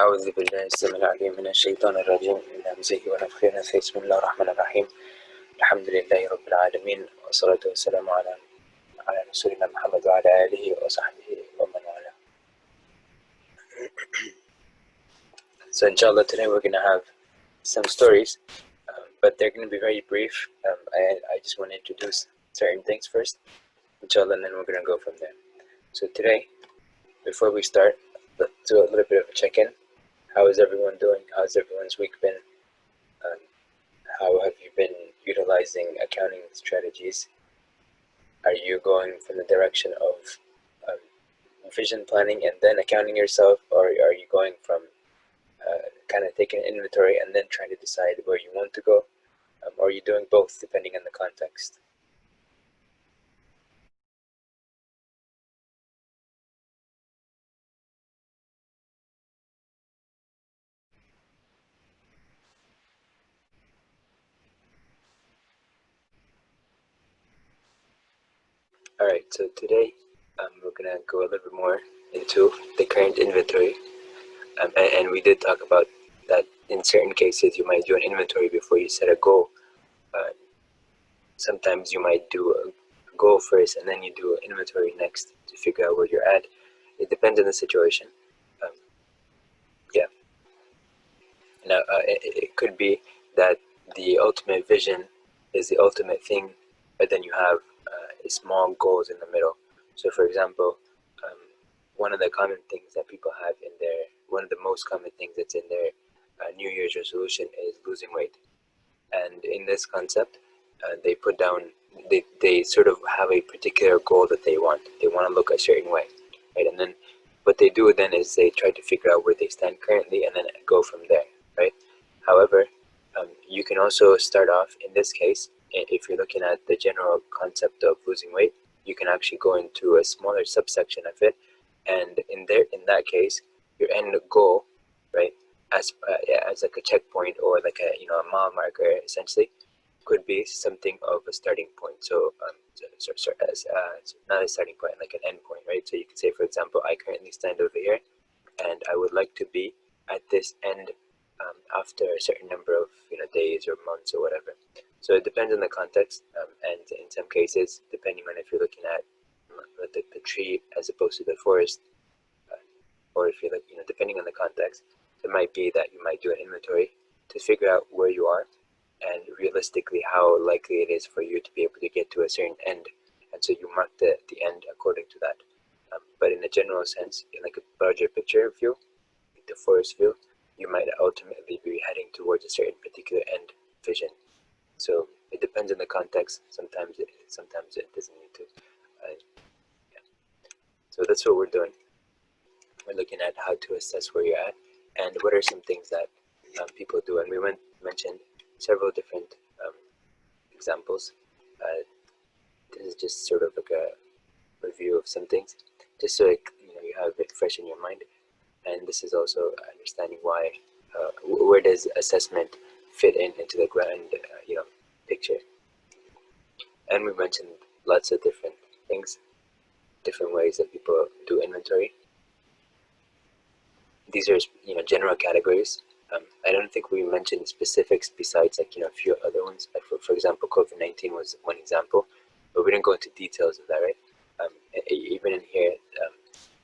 أعوذ بالله السميع العليم من الشيطان الرجيم من همزه ونفخه ونفثه بسم الله الرحمن الرحيم الحمد لله رب العالمين والصلاة والسلام على رسولنا محمد وعلى آله وصحبه ومن والاه. So inshallah today we're going to have some stories, but they're going to be very brief. I just want to introduce certain things first, inshallah, and then we're going to go from there. So today, before we start, let's do a little bit of a check-in. How is everyone doing? How's everyone's week been? How have you been utilizing accounting strategies? Are you going from the direction of vision planning and then accounting yourself, or are you going from kind of taking an inventory and then trying to decide where you want to go? Or are you doing both depending on the context? Alright, so today we're going to go a little bit more into the current inventory. And we did talk about that in certain cases you might do an inventory before you set a goal. Sometimes you might do a goal first and then you do an inventory next to figure out where you're at. It depends on the situation. Now, it could be that the ultimate vision is the ultimate thing, but then you have small goals in the middle. So for example, one of the common things that people have in their, one of the most common things that's in their New Year's resolution is losing weight. And in this concept, they put down, they sort of have a particular goal that they want. They want to look a certain way, right? And then what they do then is they try to figure out where they stand currently and then go from there, right? However, you can also start off, in this case, if you're looking at the general concept of losing weight, you can actually go into a smaller subsection of it, and in that case, your end goal, right, as like a checkpoint or like a mile marker, essentially, could be something of a starting point. So, not a starting point, like an end point, right? So you could say, for example, I currently stand over here, and I would like to be at this end after a certain number of days or months or whatever. So it depends on the context, and in some cases, depending on if you're looking at the tree as opposed to the forest, or if you're depending on the context, it might be that you might do an inventory to figure out where you are and realistically how likely it is for you to be able to get to a certain end, and so you mark the end according to that. But in a general sense, in like a larger picture view, like the forest view, you might ultimately be heading towards a certain particular end vision. So it depends on the context. Sometimes it doesn't need to. Yeah. So that's what we're doing. We're looking at how to assess where you're at and what are some things that people do. And we mentioned several different examples. This is just sort of like a review of some things, just so you have it fresh in your mind. And this is also understanding why, where does assessment fit into the grand, picture. And we mentioned lots of different things, different ways that people do inventory. These are, general categories. I don't think we mentioned specifics besides a few other ones. Like for example, COVID-19 was one example, but we didn't go into details of that, right? Even in here,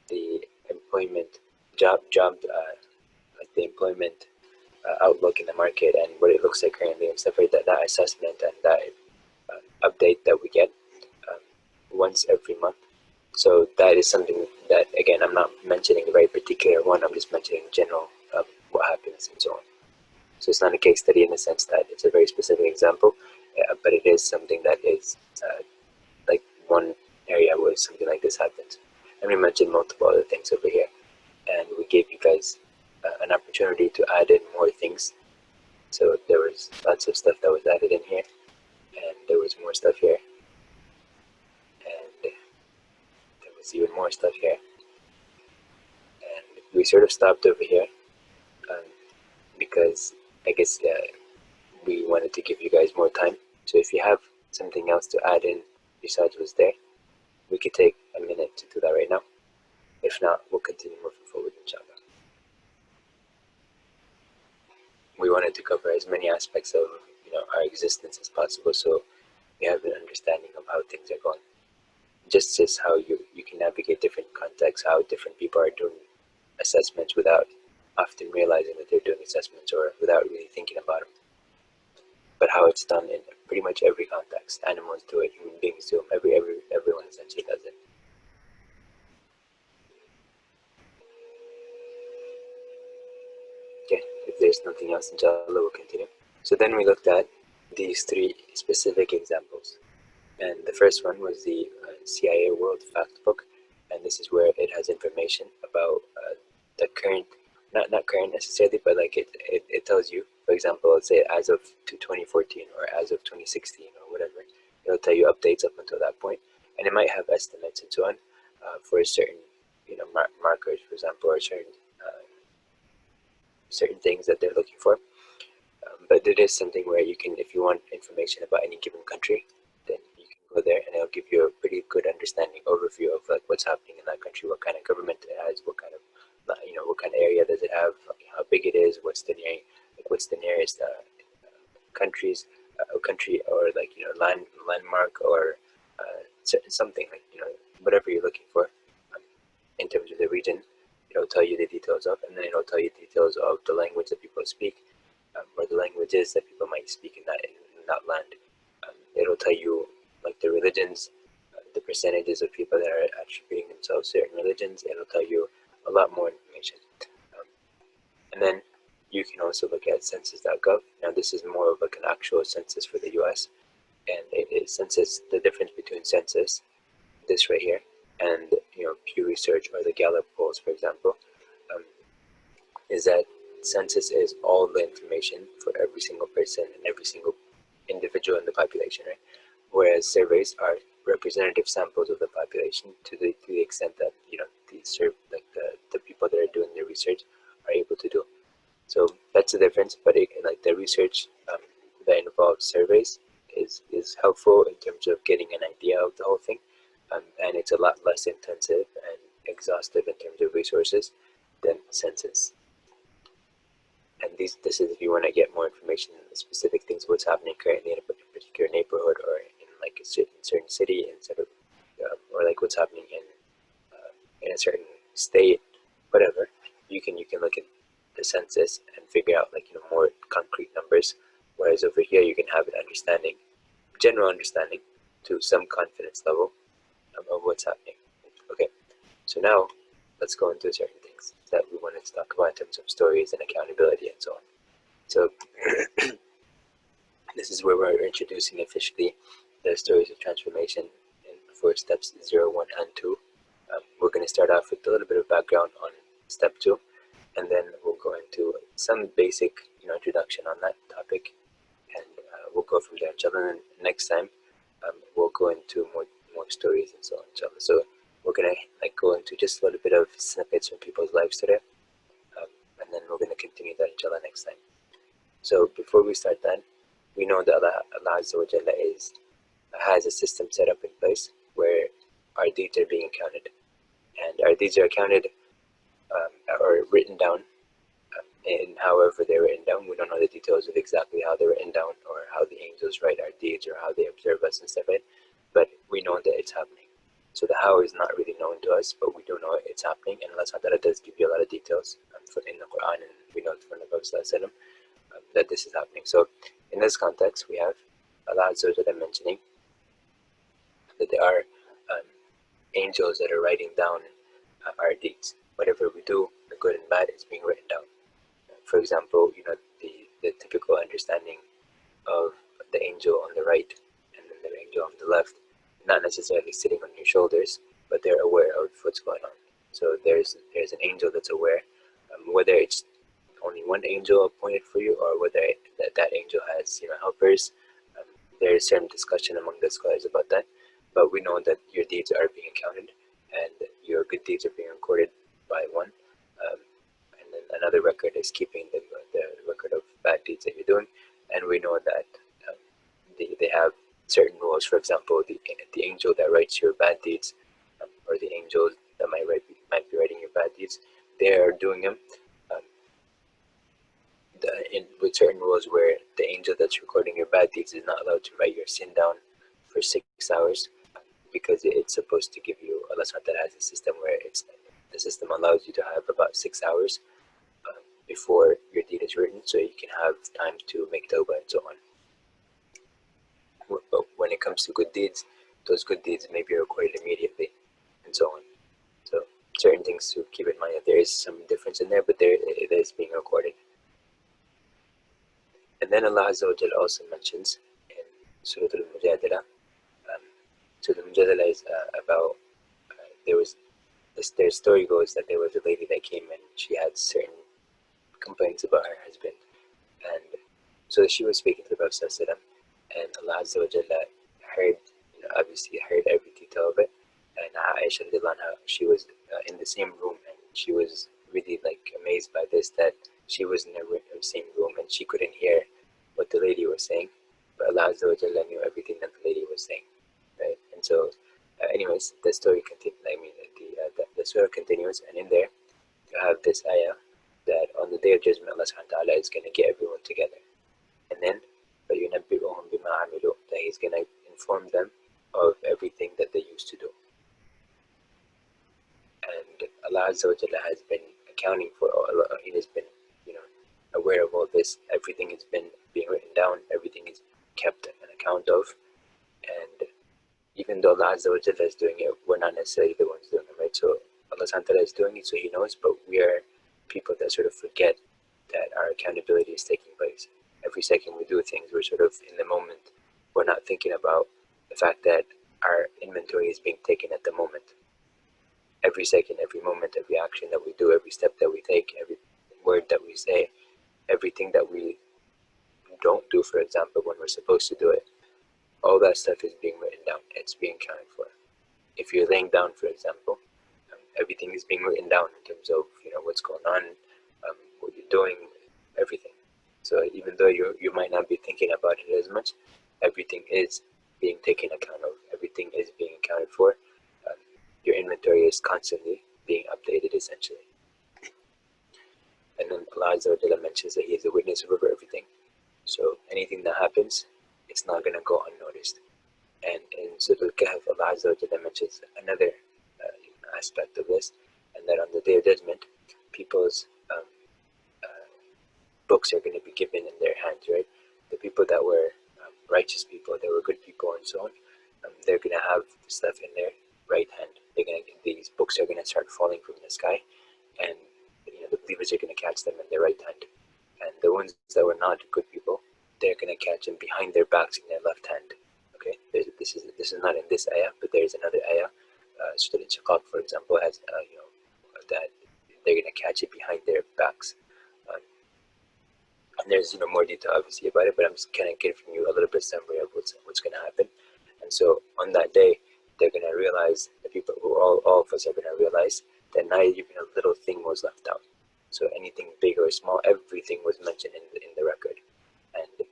the employment like the employment outlook in the market and what it looks like currently and stuff like that. That assessment and that update that we get once every month. So that is something that, again, I'm not mentioning a very particular one. I'm just mentioning in general what happens and so on. So it's not a case study in the sense that it's a very specific example, but it is something that is like one area where something like this happens. And we mentioned multiple other things over here, and we gave you guys an opportunity to add in more things. So there was lots of stuff that was added in here, and there was more stuff here, and there was even more stuff here, and we sort of stopped over here because I guess we wanted to give you guys more time. So if you have something else to add in besides what's there, we could take a minute to do that right now. If not, we'll continue moving forward, inshallah. we wanted to cover as many aspects of our existence as possible, so we have an understanding of how things are going. Just as how you can navigate different contexts, how different people are doing assessments without often realizing that they're doing assessments or without really thinking about them. But how it's done in pretty much every context. Animals do it, human beings do it, everyone essentially does it. Okay, if there's nothing else, inshallah, we'll continue. So then we looked at these three specific examples. And the first one was the CIA World Fact Book, and this is where it has information about the current, not current necessarily, but like it tells you, for example, let's say as of 2014 or as of 2016 or whatever, it'll tell you updates up until that point, and it might have estimates and so on for a certain markers, for example, or certain things that they're looking for. But it is something where you can, if you want information about any given country, then you can go there and it'll give you a pretty good understanding overview of like what's happening in that country, what kind of government it has, what kind of area does it have, how big it is, what's the nearest countries, country, or like landmark, or something like whatever you're looking for in terms of the region. It'll tell you the details of, and then it'll tell you details of the language that people speak, or the languages that people might speak in that land. It'll tell you like the religions, the percentages of people that are attributing themselves certain religions. It'll tell you a lot more information. And then you can also look at census.gov. Now this is more of like an actual census for the US, and it census, the difference between census, this right here, and Pew Research or the Gallup polls, for example, is that census is all the information for every single person and every single individual in the population, right? Whereas surveys are representative samples of the population to the extent that the people that are doing the research are able to do. So that's the difference. But like the research that involves surveys is helpful in terms of getting an idea of the whole thing, and it's a lot less intensive and exhaustive in terms of resources than census. And this is if you want to get more information on the specific things, what's happening currently in a particular neighborhood, or in like a certain city, instead of or like what's happening in a certain state, whatever. You can look at the census and figure out like more concrete numbers. Whereas over here you can have an understanding, general understanding, to some confidence level of what's happening. Okay, so now let's go into certain things that we wanted to talk about in terms of stories and accountability and so on. So this is where we're introducing officially the stories of transformation for steps 0, 1, and 2. We're going to start off with a little bit of background on step 2, and then we'll go into some basic introduction on that topic, and we'll go from there, inshallah. And next time we'll go into more stories and so on, inshallah. So we're going to go into just a little bit of snippets from people's lives today, and then we're going to continue that, inshallah, next time. So before we start that, we know that Allah Azza wa Jalla has a system set up in place where our deeds are being counted, and our deeds are counted or written down in however they're written down. We don't know the details of exactly how they're written down, or how the angels write our deeds, or how they observe us and stuff like that, but we know that it's happening. So the how is not really known to us, but we do know it's happening, and Allah SWT does give you a lot of details in the Quran, and we know from the Prophet that this is happening. So in this context, we have Allah Azza wa Jalla mentioning that there are angels that are writing down our deeds. Whatever we do, the good and bad, is being written down. For example, the typical understanding of the angel on the right and then the angel on the left, not necessarily sitting on your shoulders, but they're aware of what's going on. So there's an angel that's aware, whether it's only one angel appointed for you, or whether that angel has helpers. There is certain discussion among the scholars about that, but we know that your deeds are being counted, and your good deeds are being recorded by one, and then another record is keeping the record of bad deeds that you're doing. And we know that they have certain rules. For example, the angel that writes your bad deeds, or the angel that might be writing your bad deeds, they are doing them with certain rules where the angel that's recording your bad deeds is not allowed to write your sin down for 6 hours, because it's supposed to give you, Allah SWT has a system where the system allows you to have about 6 hours before your deed is written, so you can have time to make tawbah and so on. But when it comes to good deeds, those good deeds may be recorded immediately and so on. So certain things to keep in mind, that there is some difference in there, but it is being recorded. And then Allah Azza wa Jalla also mentions in Surah Al-Mujadala, Surah Al-Mujadala is about, their story goes that there was a lady that came and she had certain complaints about her husband. And so she was speaking to the Prophet ﷺ, and Allah Azza wa Jalla heard, obviously heard every detail of it. And Aisha, she was in the same room, and she was really amazed by this, that she was in the same room and she couldn't hear what the lady was saying, but Allah Azza wa Jalla knew everything that the lady was saying, right? And so, anyways, the story continues. The surah continues, and in there you have this ayah that on the day of judgment, Allah Subhanahu wa Taala is going to get everyone together, and then that He's going to inform them of everything that they used to do. And Allah Azza wa Jalla has been accounting for all. He has been, aware of all this. Everything has been being written down. Everything is kept an account of. And even though Allah Azza wa Jalla is doing it, we're not necessarily the ones doing it, right? So Allah Subhanahu wa Taala is doing it, so He knows. But we are people that sort of forget that our accountability is taking place. Every second we do things, we're sort of in the moment. We're not thinking about the fact that our inventory is being taken at the moment. Every second, every moment, every action that we do, every step that we take, every word that we say, everything that we don't do, for example, when we're supposed to do it, all that stuff is being written down. It's being accounted for. If you're laying down, for example, everything is being written down in terms of what's going on, what you're doing, everything. So even though you might not be thinking about it as much, everything is being taken account of. Everything is being accounted for. Your inventory is constantly being updated, essentially. And then Allah Azza wa Jalla mentions that He is a witness over everything. So anything that happens, it's not going to go unnoticed. And in Surah Al-Kahf, Allah Azza wa Jalla mentions another aspect of this, and that on the Day of Judgment, people's books are going to be given in their hands, right? The people that were righteous people, they were good people and so on, they're going to have stuff in their right hand. These books are going to start falling from the sky, and the believers are going to catch them in their right hand. And the ones that were not good people, they're going to catch them behind their backs in their left hand. Okay, this is not in this ayah, but there is another ayah. Surah Al-Inshiqaq, for example, has that they're going to catch it behind their backs. And there's more detail obviously about it, but I'm just kind of giving you a little bit summary of what's going to happen. And so on that day, they're going to realize, the people who all of us are going to realize, that not even a little thing was left out. So anything big or small, everything was mentioned in the record, and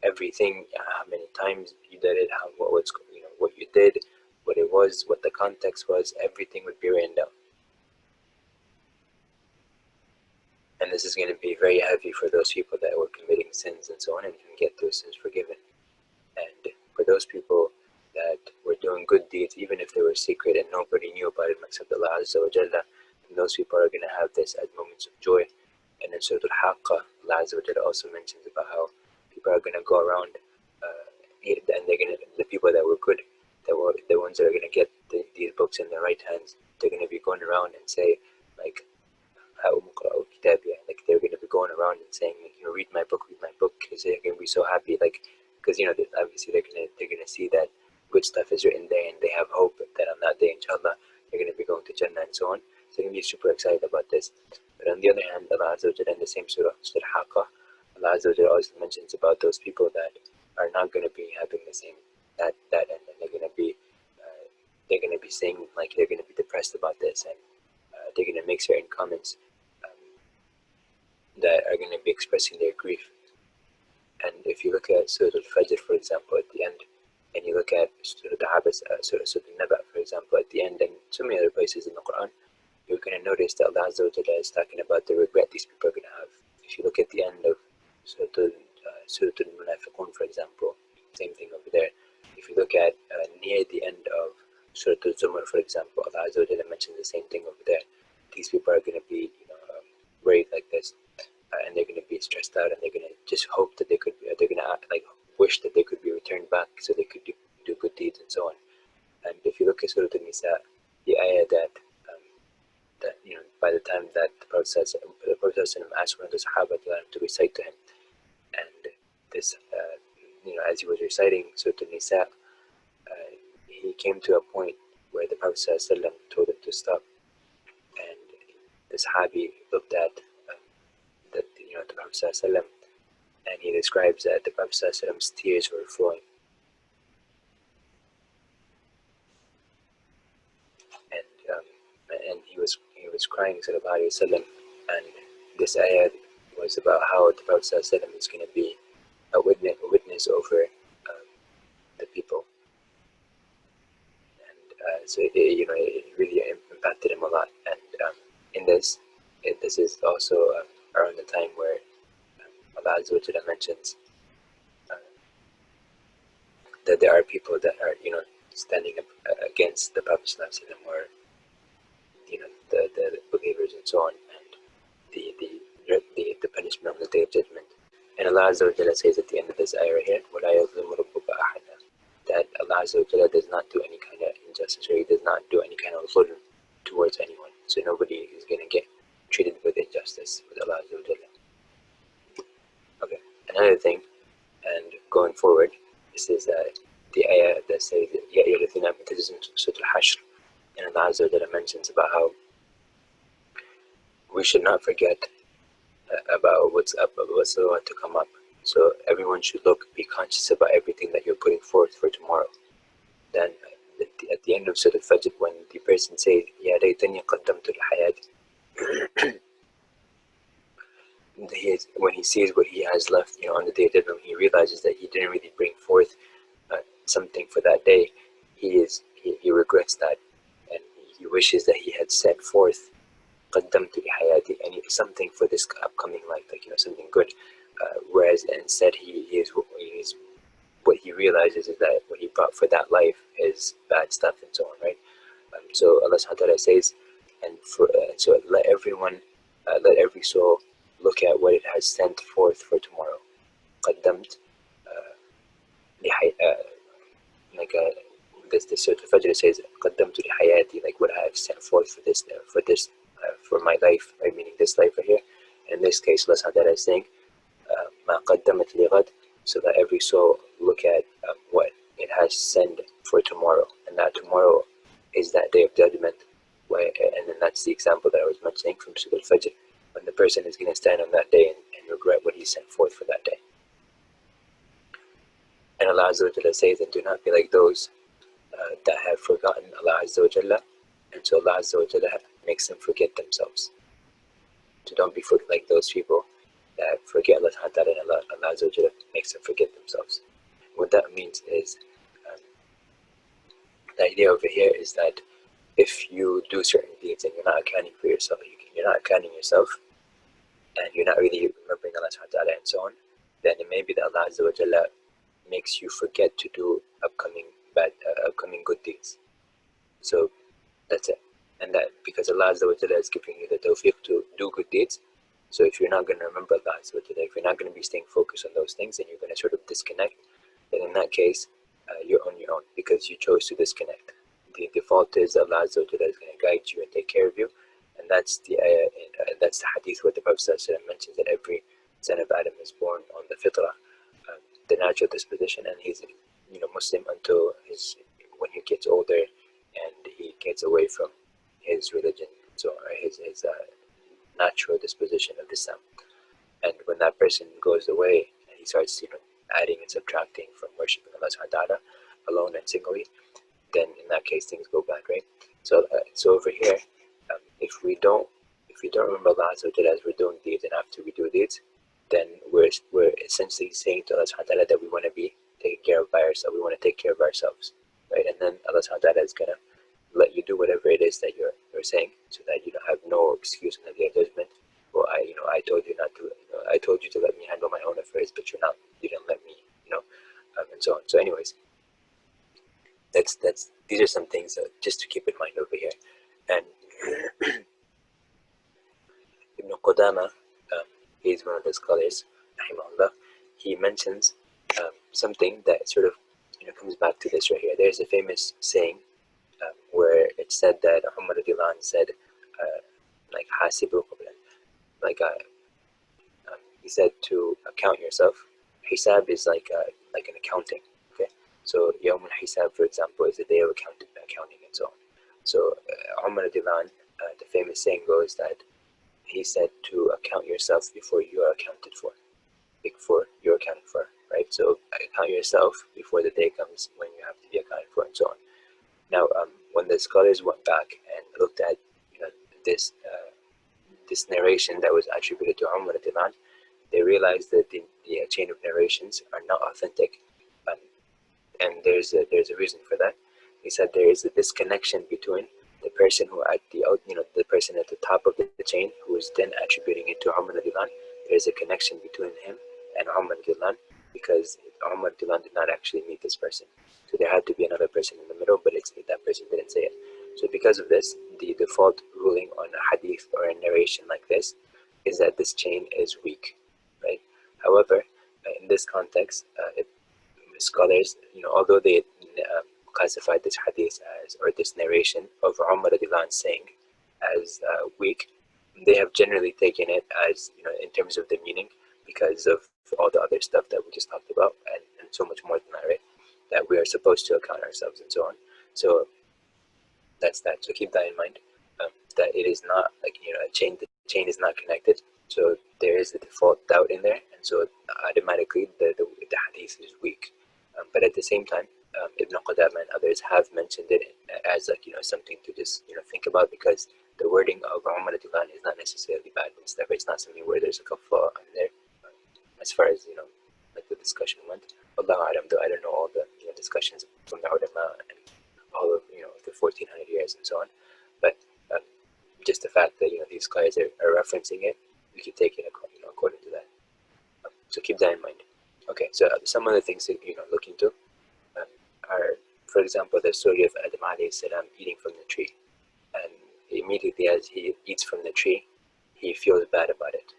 everything, how many times you did it, what you did, what it was, what the context was, everything would be written down. And this is going to be very heavy for those people that were committing sins and so on, and can get those sins forgiven. And for those people that were doing good deeds, even if they were secret and nobody knew about it except Allah Azza wa Jalla, and those people are going to have this as moments of joy. And in Surah Al-Haqqa, Allah Azza wa Jalla also mentions about how people are going to go around, and the people that were good, that were the ones that are going to get these books in their right hands, they're going to be going around and say, they're going to be going around and saying, read my book, because they're going to be so happy, because obviously they're going to see that good stuff is written there, and they have hope that on that day, inshallah, they're going to be going to Jannah and so on. So they're going to be super excited about this. But on the other hand, Allah Azza wa Jalla in the same surah, Surah Al-Haqqa, Allah Azza wa Jalla also mentions about those people that are not going to be having the same that end, and they're going to be saying, they're going to be depressed about this, and they're going to make certain comments that are going to be expressing their grief. And if you look at Surah Al-Fajr, for example, at the end, and you look at Surah Al-Habas, Surah Al-Naba, for example, at the end, and so many other places in the Quran, you're going to notice that Allah Azza wa Jalla is talking about the regret these people are going to have. if you look at the end of Surah Al-Munafiqun, for example, same thing over there. If you look at near the end of Surah Al-Zumar, for example, Allah Azza wa Jalla mentions the same thing over there. These people are going to be worried like this, and they're going to be stressed out, and they're going to just hope that they could be, they're going to like wish that they could be returned back so they could do good deeds and so on. And if you look at Surah An-Nisa, the ayah that by the time that the Prophet asked one of the Sahaba to recite to him, and this as he was reciting Surah An-Nisa, he came to a point where the Prophet told him to stop, and the Sahabi looked at the Prophet and he describes that the Prophet's tears were flowing, and he was crying, sallallahu alaihi wasallam. And this ayah was about how the Prophet is going to be a witness over the people, and so it really impacted him a lot. And in this is also around the time where Allah Azza wa Jalla mentions that there are people that are standing up against the Prophet or the believers and so on, and the punishment on the Day of Judgment. And Allah Azza wa Jalla says at the end of this ayah right here, وَلَا يَظْلِمُ رَبُّكَ أَحَدًا, that Allah Azza wa Jalla does not do any kind of injustice, or He does not do any kind of zulm towards anyone. So nobody is going to get treated with injustice with Allah Azza wa Jalla. Okay, another thing, and going forward, this is the ayah that says, يَا أَيُّهَا الَّذِينَ آمَنُوا تَجْتَنِبُوا Surah Al-Hashr. And Allah Azza wa Jalla mentions about how we should not forget about what's about to come up. So everyone should be conscious about everything that you're putting forth for tomorrow. Then at the end of Surah Al-Fajr, when the person says, Ya laytani qaddamtu al-hayat, when he sees what he has left on the Day of Judgment, he realizes that he didn't really bring forth something for that day. He regrets that, and he wishes that he had set forth qaddamtu li-hayati, and something for this upcoming life, like something good. Whereas instead what he realizes is that what he brought for that life is bad stuff and so on, right? So Allah subhanahu wa ta'ala says, so let every soul look at what it has sent forth for tomorrow. Qaddamt this Surah Al-Fajr says, Qaddamtu li-hayati, like what I have sent forth for my life, right? Meaning this life right here. In this case, Allah subhanahu wa ta'ala is saying, Ma qaddamat li-ghad, so that every soul look at what it has sent for tomorrow, and that tomorrow is that Day of Judgment. And then that's the example that I was mentioning from Surah Al-Fajr, when the person is going to stand on that day and regret what he sent forth for that day. And Allah Azza wa Jalla says, and do not be like those that have forgotten Allah Azza wa Jalla, and so Allah Azza wa Jalla makes them forget themselves. So don't be like those people that forget Allah Subhanahu wa Ta'ala, and Allah Azza wa Jalla makes them forget themselves. What that means is, the idea over here is that if you do certain deeds and you're not accounting for yourself, you're not accounting yourself, and you're not really remembering Allah Subhanahu wa Ta'ala and so on, then it may be that Allah Azza wa Jalla makes you forget to do upcoming good deeds. So that's it. And that because Allah Azza wa Jalla is giving you the tawfiq to do good deeds, so if you're not going to remember Allah Azza wa Jalla, if you're not going to be staying focused on those things, then you're going to sort of disconnect. Then in that case, you're on your own because you chose to disconnect. The default is Allah Azza wa Jalla is going to guide you and take care of you, and that's the hadith where the Prophet mentions that every son of Adam is born on the fitrah, the natural disposition, and he's Muslim until when he gets older and he gets away from his religion, so his natural disposition of Islam. And when that person goes away and he starts adding and subtracting from worshiping Allah Subhanahu wa Ta'ala alone and singly, then in that case things go bad, right? So over here, if we don't remember Allah Azza wa Jalla as we're doing deeds, and after we do deeds, then we're essentially saying to Allah Subhanahu wa Ta'ala that we want to be taken care of by ourselves. We want to take care of ourselves, right? And then Allah Subhanahu wa Ta'ala is gonna let you do whatever it is that you're saying, so that you don't have no excuse in the Day of Judgment. Well, I told you not to, I told you to let me handle my own affairs, but you didn't let me, and so on. So anyways, these are some things just to keep in mind over here. And Ibn Qudama, he's one of the scholars, rahimahullah, he mentions something that sort of comes back to this right here. There's a famous saying where it said that Umar radiallahu anh said, like hasibu qablan, like he said to account yourself. Hisab is like an accounting. Okay, so Yawm al-Hisab, for example, is the day of accounting and so on. So Umar radiallahu anh, the famous saying goes that he said to account yourself before you are accounted for. Before you're accounted for, right? So account yourself before the day comes when you have to be accounted for, and so on. Now, when the scholars went back and looked at this this narration that was attributed to Umar radiallahu anh, they realized that the chain of narrations are not authentic, and there's a reason for that. He said there is a disconnection between the person who at the person at the top of the chain who is then attributing it to Umar radiallahu anh. There's a connection between him and Umar radiallahu anh, because Umar radiallahu anh did not actually meet this person. So there had to be another person in the middle, but that person didn't say it. So because of this, the default ruling on a hadith or a narration like this is that this chain is weak, right? However, in this context, scholars, although they classified this hadith as, or this narration of Umar radiallahu anh saying as weak, they have generally taken it as, in terms of the meaning, because of all the other stuff that we just talked about, and so much more than that, right? That we are supposed to account ourselves and so on. So that's that. So keep that in mind, that it is not like, the chain is not connected. So there is a default doubt in there, and so automatically the hadith is weak. But at the same time, Ibn Qudama and others have mentioned it as like, something to just, think about, because the wording of Umar radiallahu anh is not necessarily bad and stuff. It's not something where there's like a flaw in there, as far as, like the discussion went. Allahu A'lam, though I don't know all the discussions from the ulama and all of, the 1400 years and so on. But just the fact that, these scholars are referencing it, we can take it according to that. So keep that in mind. Okay, so some other things to look into are, for example, the story of Adam alayhi salam eating from the tree, and immediately as he eats from the tree, he feels bad about it,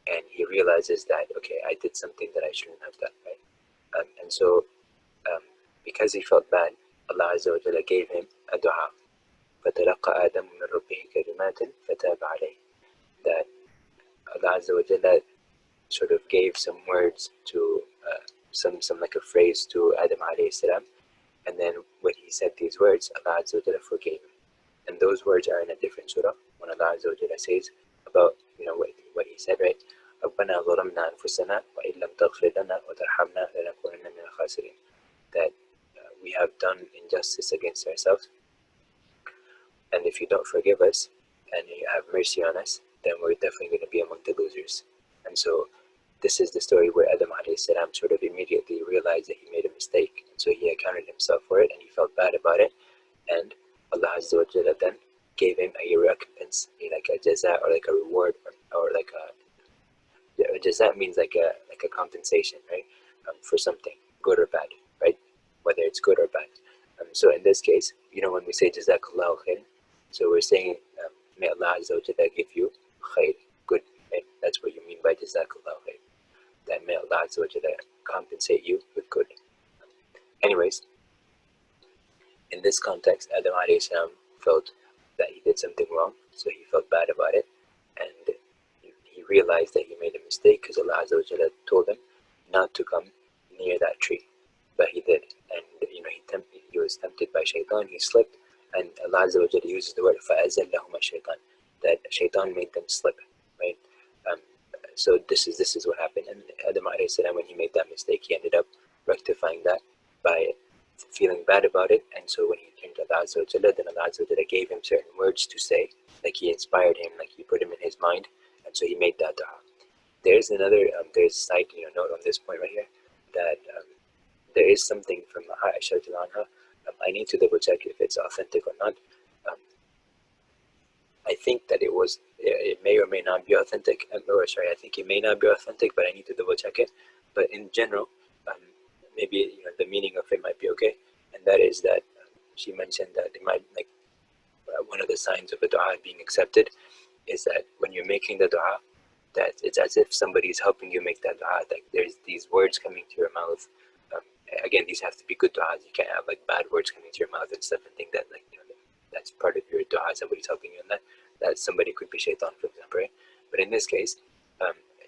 and he realizes that, okay, I did something that I shouldn't have done, right? And so because he felt bad, Allah Azza wa Jalla gave him a dua. فَتَلَقَّى آدَمُ مِنْ رَبِّهِ كَلِمَاتٍ فَتَابَ عَلَيْهِ. That Allah Azza wa Jalla sort of gave some words to some like a phrase to Adam alayhi salam, and then when he said these words, Allah Azza wa Jalla forgave him. And those words are in a different surah when Allah Azza wa Jalla says about what he said, right? رَبَّنَا ظَلَمْنَا أَنفُسَنَا وَإِن لَمْ تَغْفِرْ لَنَا وَتَرْحَمْنَا لَنَكُونَنَّ مِنَ الْخَاسِرِينَ. That we have done injustice against ourselves, and if you don't forgive us and you have mercy on us, then we're definitely going to be among the losers. And so this is the story where Adam alayhi salam sort of immediately realized that he made a mistake, and so he accounted himself for it, and he felt bad about it, and Allah Azza wa Jalla then gave him a recompense, like a jaza, or like a reward, or like a jaza means like a compensation, right? For something good or bad, right? Whether it's good or bad. So in this case, when we say jazakallahu khair, so we're saying may Allah Azza wa Jalla give you khair, good, right? That's what you mean by jazakallahu khair. That may Allah Azza wa Jalla compensate you with good. Anyways, in this context, Adam alayhi salam felt that he did something wrong, so he felt bad about it, and he realized that he made a mistake because Allah Azza wa Jalla told him not to come near that tree, but he did, and he was tempted by shaitan, he slipped, and Allah Azza wa Jalla uses the word فَأَزَلَّهُمَا shaitan, that shaitan made them slip, right? So this is what happened, and Adam alayhi salam, when he made that mistake, he ended up rectifying that by feeling bad about it, and so when he turned to Allah Azza wa Jalla, then Allah Azza wa Jalla gave him certain words to say, like he inspired him, like he put him in his mind, and so he made that dua. There's another, there's a side note on this point right here, that there is something from Aisha radhiyallahu anha. I need to double check if it's authentic or not. I think that it may or may not be authentic. Or sorry, I think it may not be authentic, but I need to double check it. But in general, maybe the meaning of it might be okay, and that is that she mentioned that it might like one of the signs of a dua being accepted is that when you're making the dua, that it's as if somebody is helping you make that dua. Like there's these words coming to your mouth. Again, these have to be good du'as. You can't have like bad words coming to your mouth and stuff and think that that's part of your dua. Somebody's helping you in that somebody could be shaitan, for example, right? But in this case,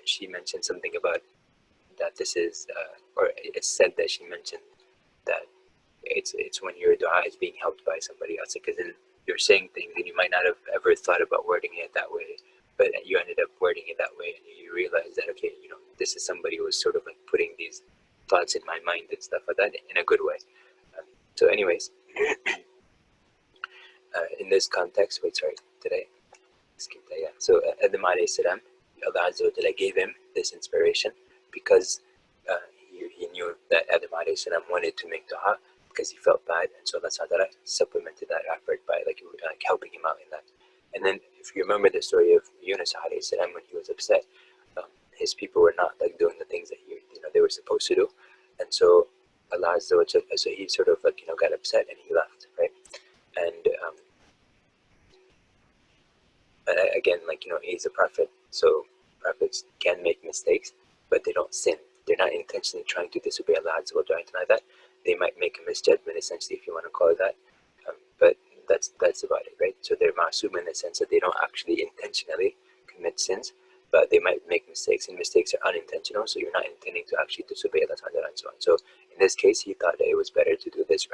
she mentioned something about that this is, or it's said that she mentioned that it's when your dua is being helped by somebody else, because then you're saying things and you might not have ever thought about wording it that way, but you ended up wording it that way, and you realize that okay, this is somebody who was sort of like putting these thoughts in my mind and stuff like that in a good way. So anyways, in this context, wait, sorry, today, skip that, yeah. So Adam alayhi salam, Allah Azza wa Jalla gave him this inspiration because he knew that Adam alayhi salam wanted to make dua because he felt bad, and so Allah Ta'ala supplemented that effort by like helping him out in that. And then if you remember the story of Yunus alayhi salam, when he was upset, his people were not like doing the things that they were supposed to do, and so Allah Azza wa Jalla, so he sort of like got upset and he left, right? And again, like he's a prophet, so prophets can make mistakes, but they don't sin. They're not intentionally trying to disobey Allah Azza wa Jalla or anything like that. They might make a misjudgment, essentially, if you want to call it that, but that's about it, right? So they're ma'soom in the sense that they don't actually intentionally commit sins, but they might make mistakes, and mistakes are unintentional, so you're not intending to actually disobey Allah Ta'ala and so on. So in this case, he thought that it was better to do this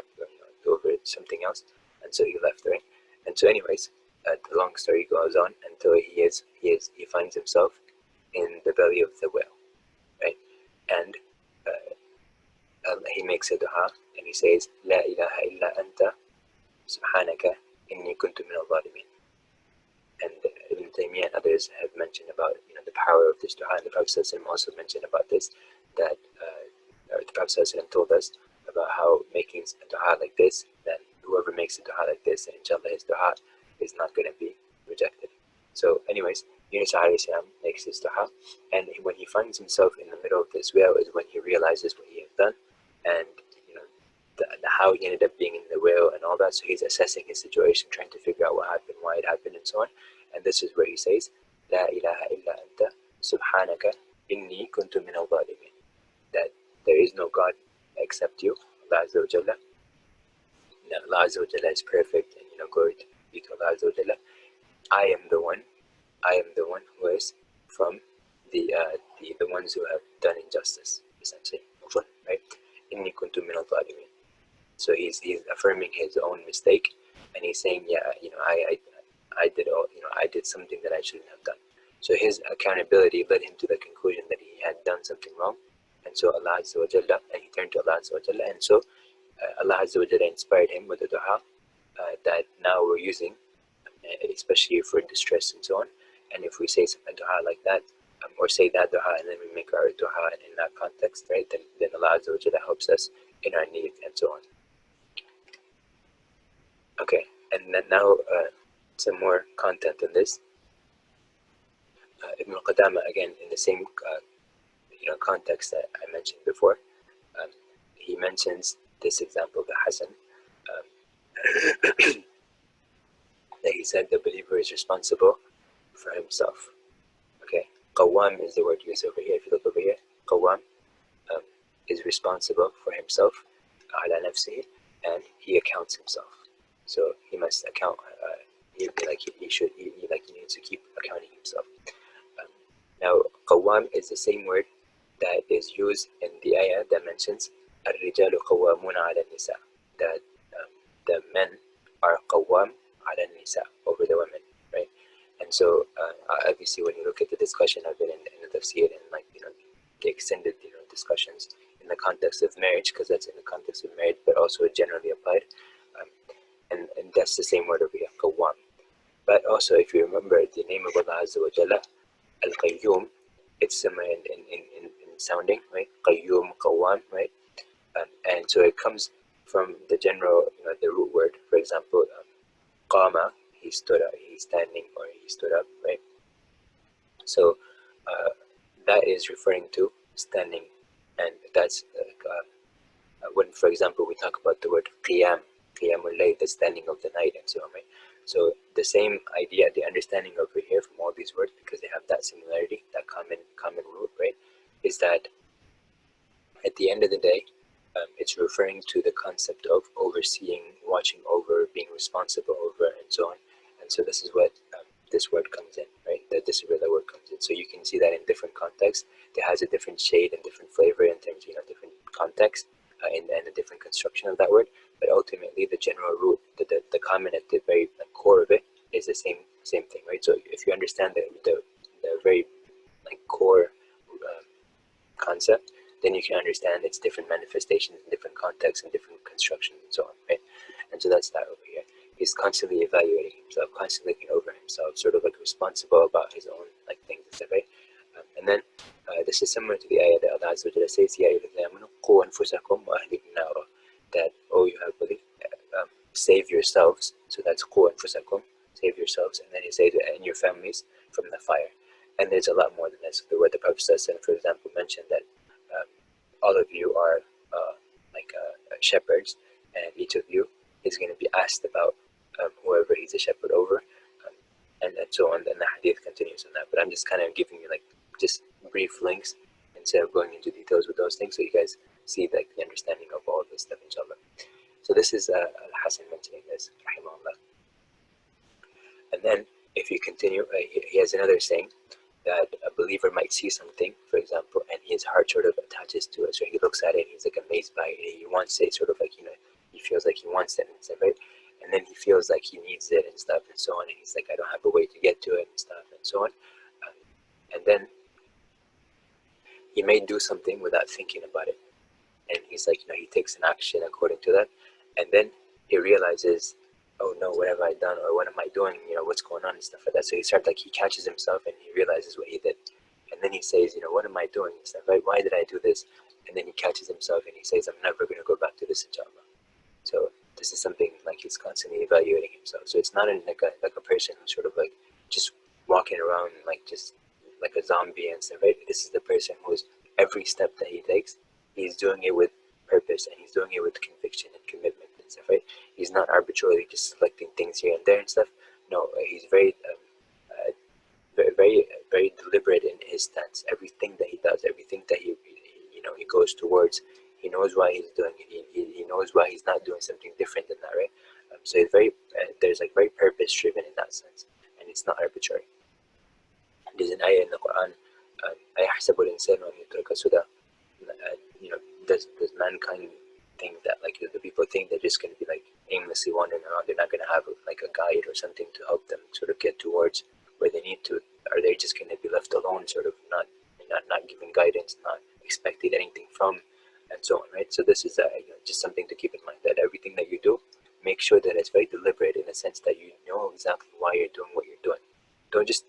over something else, and so he left, right? And so anyways, the long story goes on until he finds himself in the belly of the whale, right? And he makes a dua and he says, La ilaha illa anta subhanaka inni kuntu min al-zalimin. And Ibn Taymiyyah and others have mentioned about the power of this dua, and the Prophet also mentioned about this, that the Prophet told us about how making a dua like this, then whoever makes a dua like this, inshallah his dua is not going to be rejected. So anyways, Yunus alayhi salam makes this dua, and when he finds himself in the middle of this whale is when he realizes what he has done, and how he ended up being in the whale and all that. So he's assessing his situation, trying to figure out what happened, why it happened, and so on. And this is where he says, La ilaha illa anta subhanaka inni kuntu min al-zalimin, that there is no God except you, Allah Azza wa Jalla. Allah Azza wa Jalla is perfect, and glory be to Allah Azza wa Jalla. I am the one who is from the ones who have done injustice, essentially, right? Inni kuntu min al-zalimin. So he's affirming his own mistake, and he's saying, yeah, I did something that I shouldn't have done. So his accountability led him to the conclusion that he had done something wrong, and so Allah Azza wa Jalla, and he turned to Allah Azza wa Jalla, and so Allah Azza wa Jalla inspired him with a dua that now we're using, especially for distress and so on. And if we say a dua like that, or say that dua and then we make our dua in that context, right, then Allah Azza wa Jalla helps us in our need and so on. Okay, and then now some more content on this. Ibn Qudama, again, in the same context that I mentioned before, he mentions this example of the Hasan, that he said the believer is responsible for himself. Okay, Qawwam is the word used over here. If you look over here, Qawwam is responsible for himself, ala nafsihi, and he accounts himself. So he must account. He needs to keep accounting himself. Now, Qawwam is the same word that is used in the ayah that mentions الرجال قوامون على النساء, that the men are qawwam ala nisa, over the women, right? And so obviously when you look at the discussion of it in the tafsir and the extended discussions in the context of marriage, because that's in the context of marriage, but also generally applied, and that's the same word over here, qawwam. But also, if you remember the name of Allah Azza wa Jalla, Al-Qayyum, it's similar in sounding, right? Qayyum, Qawwam, right? And so it comes from the general, the root word. For example, Qama, he stood up, he's standing, or he stood up, right? So that is referring to standing, and that's when, for example, we talk about the word qiyam, qiyamul layl, the standing of the night, and so on, right? So the same idea, the understanding over here from all these words, because they have that similarity, that common root, right, is that at the end of the day, it's referring to the concept of overseeing, watching over, being responsible over, and so on. And so this is what this word comes in, right? This is where the word comes in. So you can see that in different contexts, it has a different shade and different flavor in terms of, different context and a different construction of that word. But ultimately, the general root, the common at the very core of it, is the same thing, right? So if you understand the very core concept, then you can understand its different manifestations in different contexts and different constructions and so on, right? And so that's that over here. He's constantly evaluating himself, constantly looking over himself, sort of responsible about his own things, right? And then this is similar to the ayah that Allah Azza wa Jalla says, "Ya ayyuhalladhina amanu qu anfusakum wa ahlikum nara," that, oh, you have believed, save yourselves. So that's qu anfusakum, save yourselves, and then he says, and your families from the fire. And there's a lot more than this. The word the Prophet, for example, mentioned that all of you are shepherds, and each of you is going to be asked about whoever he's a shepherd over, and so on. And the hadith continues on that. But I'm just kind of giving you just brief links instead of going into details with those things, so you guys see the understanding of all this stuff, inshallah. So this is Hassan mentioning this, rahimahullah. And then if you continue, he has another saying, that a believer might see something, for example, and his heart sort of attaches to it. So he looks at it and he's amazed by it. He wants it, sort of he feels like he wants it and stuff, right? And then he feels like he needs it and stuff and so on. And he's like, I don't have a way to get to it and stuff and so on. And then he may do something without thinking about it. And he's like, he takes an action according to that. And then he realizes, oh no, what have I done, or what am I doing, what's going on and stuff like that. So he starts he catches himself and he realizes what he did, and then he says, what am I doing and stuff, right? Why did I do this? And then he catches himself and he says, I'm never going to go back to this, inshallah. So this is something he's constantly evaluating himself. So it's not like a person who's sort of just walking around just like a zombie and stuff, right? This is the person who's every step that he takes, he's doing it with purpose, and he's doing it with conviction and commitment and stuff, right? He's not arbitrarily just selecting things here and there and stuff. No, he's very very deliberate in his stance. Everything that he does, everything that he goes towards, he knows why he's doing it. He knows why he's not doing something different than that, right? So it's very there's very purpose driven in that sense, and it's not arbitrary. There's an ayah in the Quran, أَيَحْسَبُ الْإِنسَانُ أَنْ يُتْرَكَ سُدًى. Does mankind think that the people think they're just going to be aimlessly wandering around? They're not going to have a guide or something to help them sort of get towards where they need to. Are they just going to be left alone, sort of not giving guidance, not expecting anything from, and so on, right? So this is just something to keep in mind, that everything that you do, make sure that it's very deliberate, in the sense that you know exactly why you're doing what you're doing. Don't just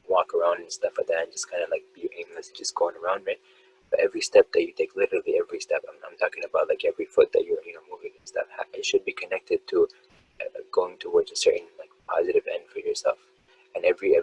walk around and stuff like that and just kind of be aimless, just going around, right? But every step that you take, literally every step, I'm talking about every foot that you're moving and stuff, it should be connected to going towards a certain positive end for yourself. And every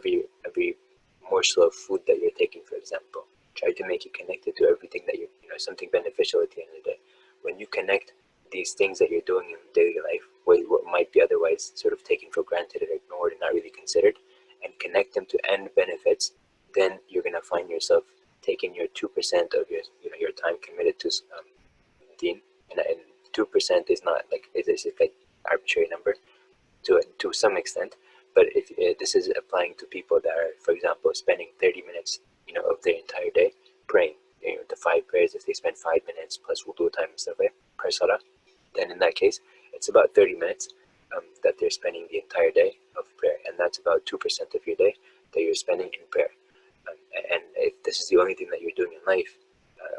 morsel of food that you're taking, for example, try to make it connected to everything that you something beneficial at the end of the day. When you connect these things that you're doing in daily life, what might be otherwise sort of taken for granted or ignored and not really considered, and connect them to end benefits, then you're going to find yourself taking your 2% of your time committed to deen, and 2% is not it's arbitrary number to some extent. But if this is applying to people that are, for example, spending 30 minutes of their entire day praying, the 5 prayers, if they spend 5 minutes plus wudu time and stuff, right, per salah, then in that case it's about 30 minutes that they're spending the entire day of prayer, and that's about 2% of your day that you're spending in prayer. And if this is the only thing that you're doing in life,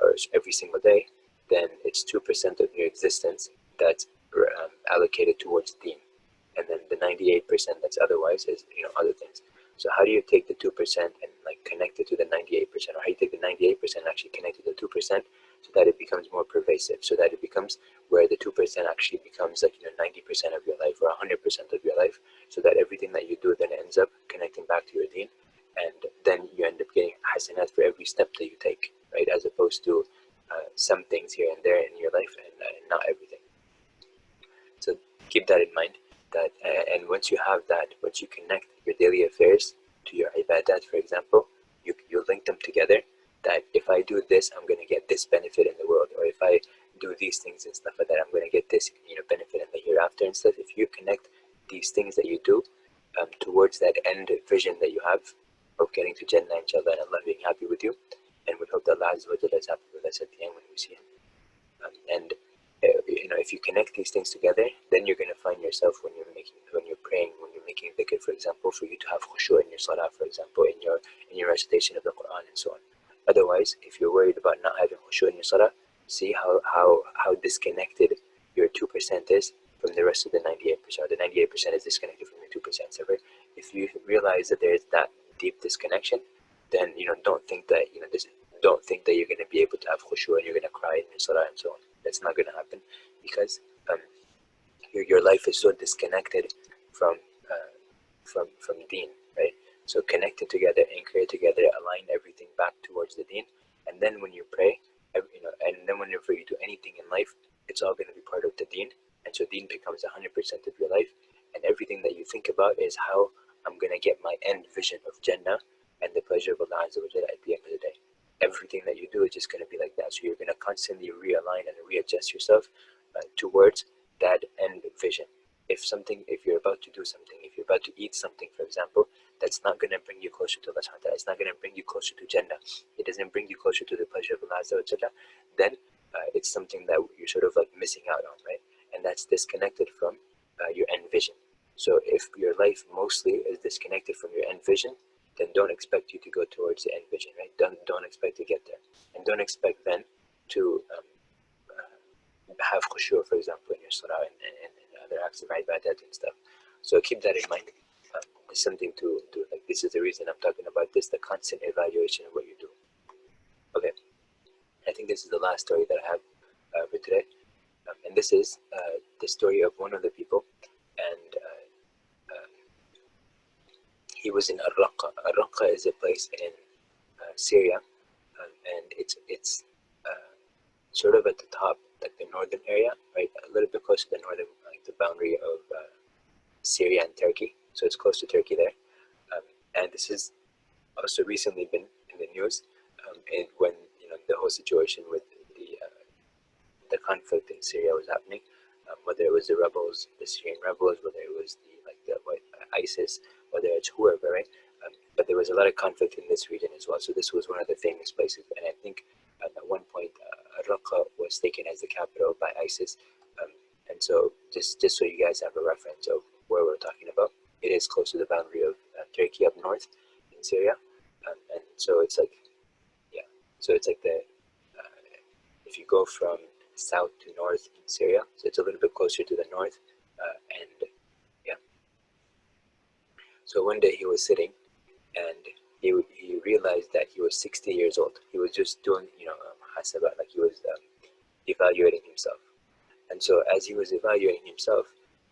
or every single day, then it's 2% of your existence that's allocated towards deen, and then the 98% that's otherwise is other things. So how do you take the 2% and connect it to the 98%, or how do you take the 98% and actually connect it to 2%, so that it becomes more pervasive, so that it becomes where the 2% actually becomes 90% of your life or 100% of your life, so that everything that step that you take, right? As opposed to some things here and there in your life, and not everything. So keep that in mind. That and once you have that, once you connect your daily affairs to your ibadat, for example, you link them together. That if I do this, I'm going to get this benefit in the world, or if I do these things and stuff like that, I'm going to get this, benefit in the hereafter and stuff. If you connect these things that you do towards that end vision that you have of getting to Jannah, inshallah, and Allah being happy with you, and we hope that Allah Azza wa Jalla is happy with us at the end when we see Him. And if you connect these things together, then you're going to find yourself when you're praying, when you're making dhikr, for example, for you to have khushu' in your salah, for example, in your recitation of the Quran and so on. Otherwise, if you're worried about not having khushu' in your salah, see how disconnected your 2% is from the rest of the 98%. The 98% is disconnected from your 2%. So if you realize that there is that deep disconnection, then don't think that don't think that you're going to be able to have khushu' and you're going to cry in your salah and so on. That's not going to happen, because your life is so disconnected from deen, right? So connect it together, anchor it together, align everything back towards the deen, and then when you pray, and then whenever you do anything in life, it's all going to be part of the deen, and so deen becomes 100% of your life, and everything that you think about is how I'm going to get my end vision of Jannah and the pleasure of Allah Azza wa Jalla at the end of the day. Everything that you do is just going to be like that. So you're going to constantly realign and readjust yourself towards that end vision. If you're about to do something, if you're about to eat something, for example, that's not going to bring you closer to Allah Subhanahu wa Ta'ala, it's not going to bring you closer to Jannah, it doesn't bring you closer to the pleasure of Allah Azza wa Jalla, then it's something that you're sort of like missing out on, right? And that's disconnected from your end vision. So if your life mostly is disconnected from your end vision, then don't expect you to go towards the end vision, right? Don't expect to get there, and don't expect then to have khushu', for example, in your salah and other acts of ibadat and stuff. So keep that in mind. It's something to do. Like, this is the reason I'm talking about this, the constant evaluation of what you do. Okay, I think this is the last story that I have for today, and this is the story of one of the people, and he was in Al-Raqqa. Al-Raqqa is a place in Syria, and it's sort of at the top, like the northern area, right? A little bit close to the northern, like the boundary of Syria and Turkey. So it's close to Turkey there. And this has also recently been in the news, and when the whole situation with the conflict in Syria was happening, whether it was the rebels, the Syrian rebels, whether it was ISIS, whether it's whoever, right? But there was a lot of conflict in this region as well. So this was one of the famous places, and I think at one point Raqqa was taken as the capital by ISIS. And so just so you guys have a reference of where we're talking about, it is close to the boundary of Turkey up north in Syria, and so it's like, yeah, so it's like if you go from south to north in Syria, so it's a little bit closer to the north, and yeah. So one day he was sitting, and he realized that he was 60 years old. He was just doing, muhasabah, like he was evaluating himself. And so as he was evaluating himself,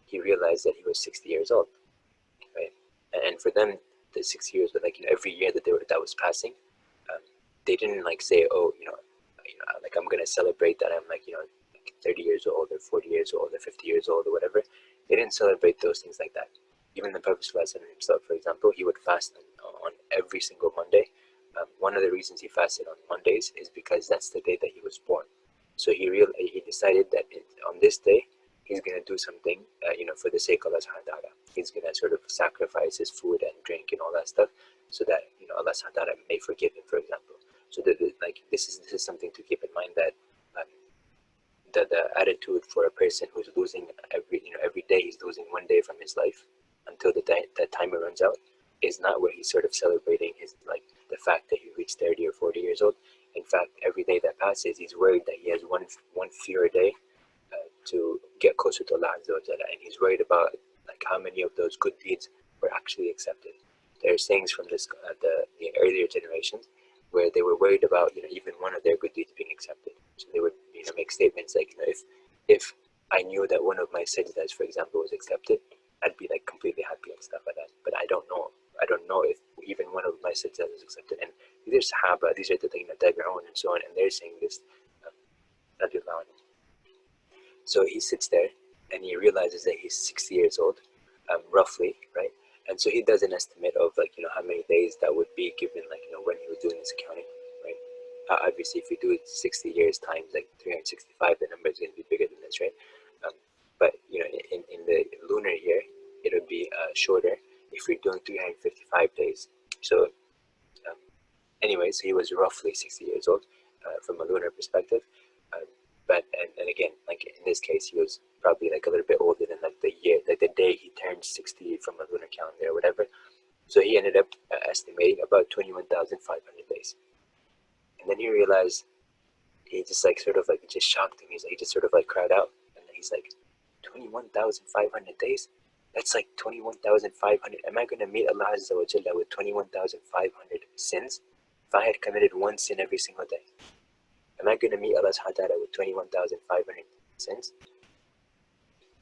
he realized that he was 60 years old, right? And for them, the 60 years, like every year that was passing, they didn't like say, oh, like I'm gonna celebrate that I'm like 30 years old or 40 years old or 50 years old or whatever. They didn't celebrate those things like that. Even the Prophet ﷺ himself, for example, he would fast on every single Monday. One of the reasons he fasted on Mondays is because that's the day that he was born. So he decided that on this day, he's going to do something, for the sake of Allah Subhanahu wa Ta'ala. He's going to sort of sacrifice his food and drink and all that stuff, so that Allah Subhanahu wa Ta'ala may forgive him, for example. So that this is something to keep in mind, that the attitude for a person who's losing every day, he's losing one day from his life until the timer runs out, is not where he's sort of celebrating the fact that he reached 30 or 40 years old. In fact, every day that passes, he's worried that he has one fewer day to get closer to Allah Azza wa Jalla, and he's worried about how many of those good deeds were actually accepted. There are sayings from the earlier generations where they were worried about even one of their good deeds being accepted. So they would make statements like, if I knew that one of my sajdas, for example, was accepted, I'd be completely happy and stuff like that. But I don't know I don't know if even one of my sajdas is accepted. And these are Sahaba, these are the Tabi'un and so on, and they're saying this. Um, So he sits there and he realizes that he's 60 years old, roughly, right? And so he does an estimate of how many days that would be given when he was doing this accounting, right? Obviously, if you do it 60 years times 365, the number is going to be bigger than this, right? Um, but in the lunar year, it would be shorter if you're doing 355 days. So um, anyways, he was roughly 60 years old from a lunar perspective. Uh, but and again, in this case, he was probably a little bit older than the year, the day he turned 60 from a lunar calendar or whatever. So he ended up estimating about 21,500 days. And then he realized, he just sort of just shocked him. He just sort of cried out, and he's like, 21,500 days? That's 21,500. Am I going to meet Allah Azza wa Jalla with 21,500 sins if I had committed one sin every single day? Am I going to meet Allah Subhanahu wa Ta'ala with 21,500 sins?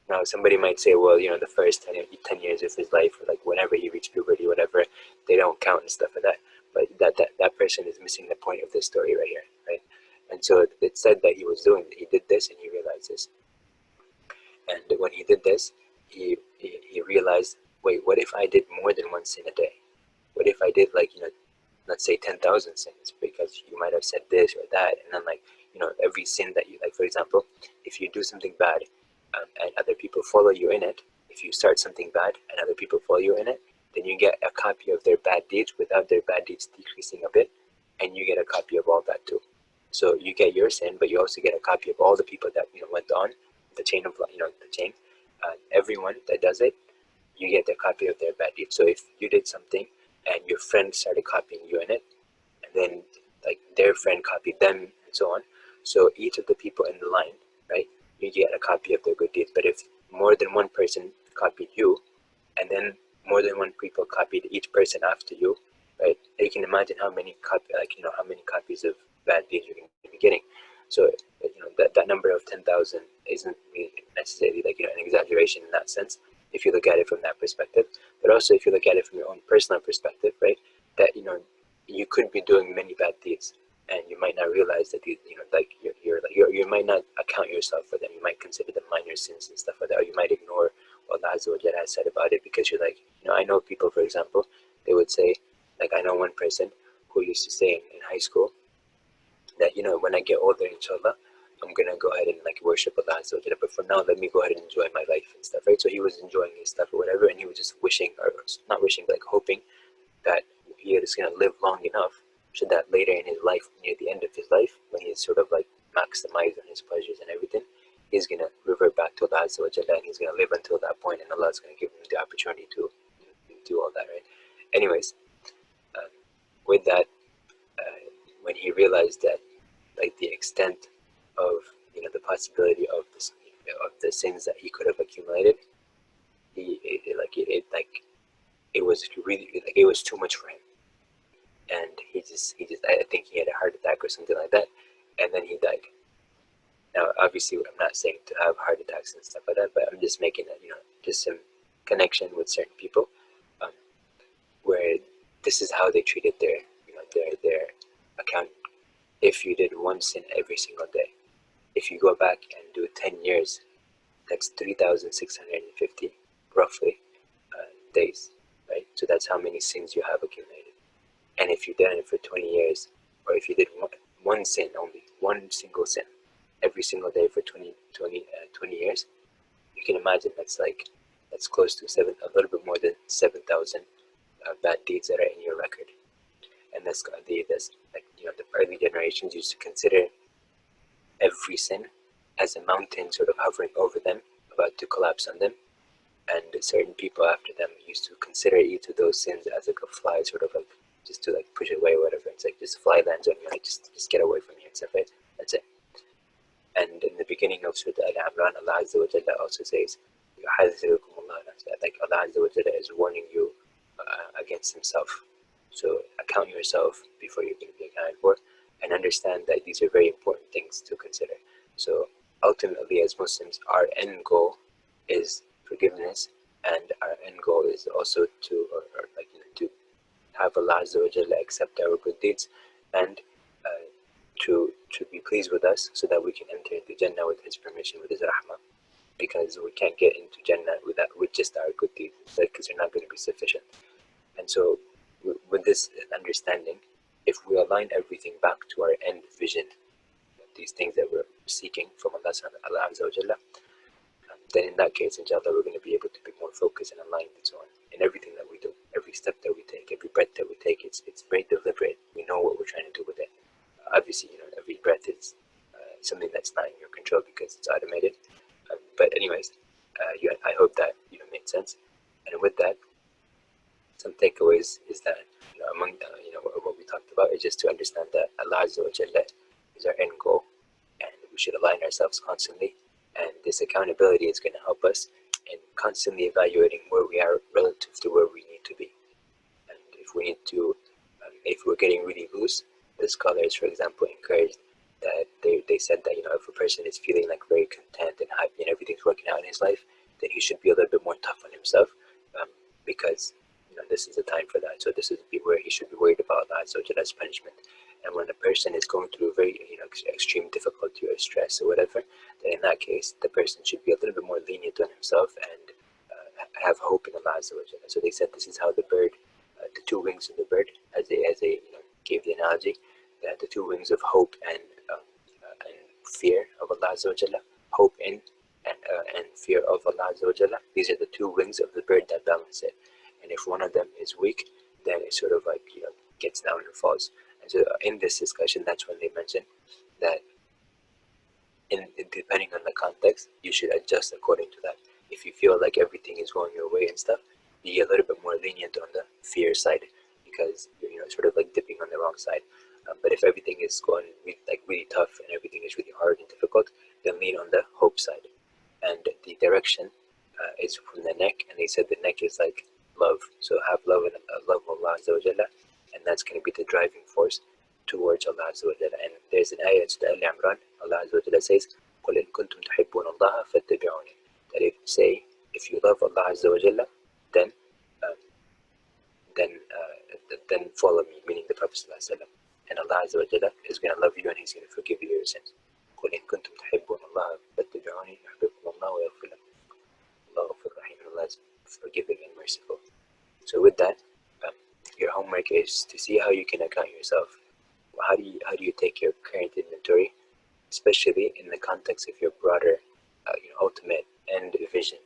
Now, somebody might say, well, the first 10 years of his life, or whenever he reached puberty, whatever, they don't count and stuff like that. But that person is missing the point of this story right here, right? And so it said that he did this, and he realized this. And when he did this, he realized, wait, what if I did more than one sin a day? What if I did let's say 10,000 sins, because you might have said this or that, and then every sin that you for example, if you do something bad and other people follow you in it, if you start something bad and other people follow you in it, then you get a copy of their bad deeds without their bad deeds decreasing a bit, and you get a copy of all that too. So you get your sin, but you also get a copy of all the people that went on the chain of the chain. Everyone that does it, you get a copy of their bad deeds. So if you did something and your friend started copying you in it, and then their friend copied them and so on, so each of the people in the line, right, you get a copy of their good deeds. But if more than one person copied you, and then more than one people copied each person after you, right, you can imagine how many how many copies of bad deeds you're going to be getting. So that number of 10,000 isn't really necessarily an exaggeration in that sense, if you look at it from that perspective. But also if you look at it from your own personal perspective, right, that you could be doing many bad deeds, and you might not realize that you might not account yourself for them. You might consider them minor sins and stuff like that, or you might ignore what Allah Azza wa Jalla has said about it, because you're I know people, for example, they would say, I know one person who used to say in high school that when I get older, inshallah, I'm gonna go ahead and worship Allah Azza wa Jalla, but for now let me go ahead and enjoy my life and stuff, right? So he was enjoying his stuff or whatever, and he was just wishing, or not wishing, hoping that he is gonna live long enough so that later in his life, near the end of his life, when he's sort of maximized on his pleasures and everything, he's gonna revert back to Allah Azza wa Jalla, and he's gonna live until that point, and Allah is gonna give him the opportunity to do all that, right? Anyways, with that, when he realized that the extent of the possibility of this of the sins that he could have accumulated, it was really it was too much for him, and he just I think he had a heart attack or something like that, and then he died. Now obviously I'm not saying to have heart attacks and stuff like that, but I'm just making just some connection with certain people, where this is how they treated their their account. If you did one sin every single day, if you go back and do 10 years, that's 3,650 roughly days, right? So that's how many sins you have accumulated. And if you did it for 20 years, or if you did one sin only, one single sin every single day for 20 years, you can imagine that's close to a little bit more than 7,000 bad deeds that are in your record. And that's the early generations used to consider every sin as a mountain sort of hovering over them, about to collapse on them. And certain people after them used to consider each of those sins as a fly, sort of just to push it away or whatever. It's just a fly lands on you, just get away from here and stuff, right? That's it. And in the beginning of Surah Al-Imran, Allah Azza wa Jalla also says, Allah Azza wa Jalla is warning you against himself. So account yourself before you're going to be accounted for, and understand that these are very important things to consider. So ultimately, as Muslims, our end goal is forgiveness and our end goal is also to, to have Allah Azza wa Jalla accept our good deeds, and to be pleased with us, so that we can enter into Jannah with His permission, with His rahmah. Because we can't get into Jannah with just our good deeds, because they're not going to be sufficient. And so, with this understanding, if we align everything back to our end vision, these things that we're seeking from Allah Azza wa Jalla, then in that case, inshallah, we're going to be able to be more focused and aligned and so on in everything that we do, every step that we take, every breath that we take. It's very deliberate. We know what we're trying to do with it. Obviously, every breath is something that's not in your control because it's automated. But anyways, I hope that made sense. And with that, some takeaways is that among what we talked about is just to understand that Allah Azza wa Jalla is our end goal, and we should align ourselves constantly. And this accountability is going to help us in constantly evaluating where we are relative to where we need to be. And if we need to, if we're getting really loose, the scholars, for example, encouraged that they said that if a person is feeling like very content and happy and everything's working out in his life, then he should be a little bit more tough on himself, because this is the time for that. So this is where he should be worried about that. So that's punishment. And when a person is going through very extreme difficulty or stress or whatever, then in that case the person should be a little bit more lenient on himself and have hope in Allah Azza wa Jalla. So they said this is how the bird, the two wings of the bird, as they gave the analogy, that the two wings of hope and fear of Allah Azza wa Jalla, hope in and fear of Allah Azza wa Jalla, these are the two wings of the bird that balance it. And if one of them is weak, then it sort of gets down and falls. And so in this discussion, that's when they mentioned that depending on the context, you should adjust according to that. If you feel like everything is going your way and stuff, be a little bit more lenient on the fear side, because you're sort of dipping on the wrong side. But if everything is going really tough and everything is really hard and difficult, then lean on the hope side. And the direction is from the neck, and they said the neck is like love. So have love and love of Allah Azza wa Jalla, and that's going to be the driving force towards Allah Azza wa Jalla. And there's an ayah in Surah Al-Imran, Allah Azza wa Jalla says, قُلْ إِن كُنْتُمْ تُحِبُّونَ اللَّهَ فَاتَّبِعُونِ. That if you love Allah Azza wa Jalla, then follow me, meaning the Prophet Sallallahu Alaihi Wasallam. And Allah Azza wa Jalla is going to love you and He's going to forgive you your sins. قُلْ إِن كُنْتُمْ تُحِبُّونَ اللَّهَ فَاتَّبِعُونِ يُحْبِبْكُمُ اللَّهُ وَيَغْفِرْ لَكُمْ. Allah غَفُورٌ رَحِيمٌ. Allah is forgiving and merciful. So with that, your homework is to see how you can account yourself. How do you take your current inventory, especially in the context of your broader, ultimate end vision.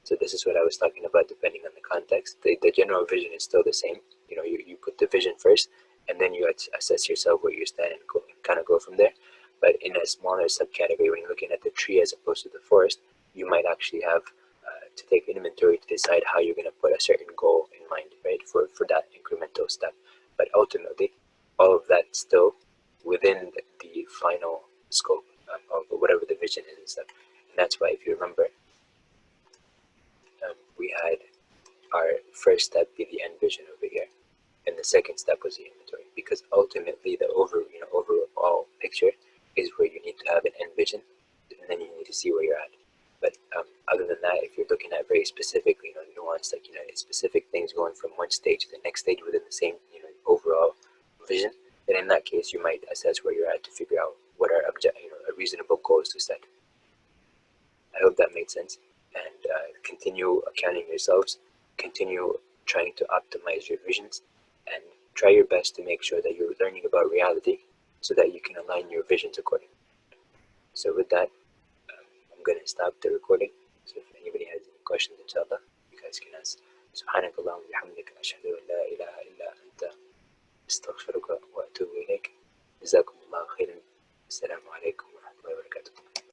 So this is what I was talking about. Depending on the context, the general vision is still the same. You put the vision first, and then you assess yourself where you stand and kind of go from there. But in a smaller subcategory, when you're looking at the tree as opposed to the forest, you might actually have to take inventory to decide how you're going to put a certain goal in mind, right, for that incremental step. But ultimately, all of that still within the final scope of whatever the vision is and stuff. And that's why, if you remember, we had our first step be the end vision over here, and the second step was the inventory, because ultimately the overall picture is where you need to have an end vision, and then you need to see where you're at. But other than that, if you're looking at very specifically, nuanced, specific things going from one stage to the next stage within the same, overall vision, then in that case, you might assess where you're at to figure out what are reasonable goals to set. I hope that made sense. And continue accounting yourselves, continue trying to optimize your visions, and try your best to make sure that you're learning about reality so that you can align your visions accordingly. So with that, I'm going to stop the recording. So if anybody has any questions, inshallah, you guys can ask. سبحانك اللهم وبحمدك أشهد أن لا إله إلا أنت أستغفرك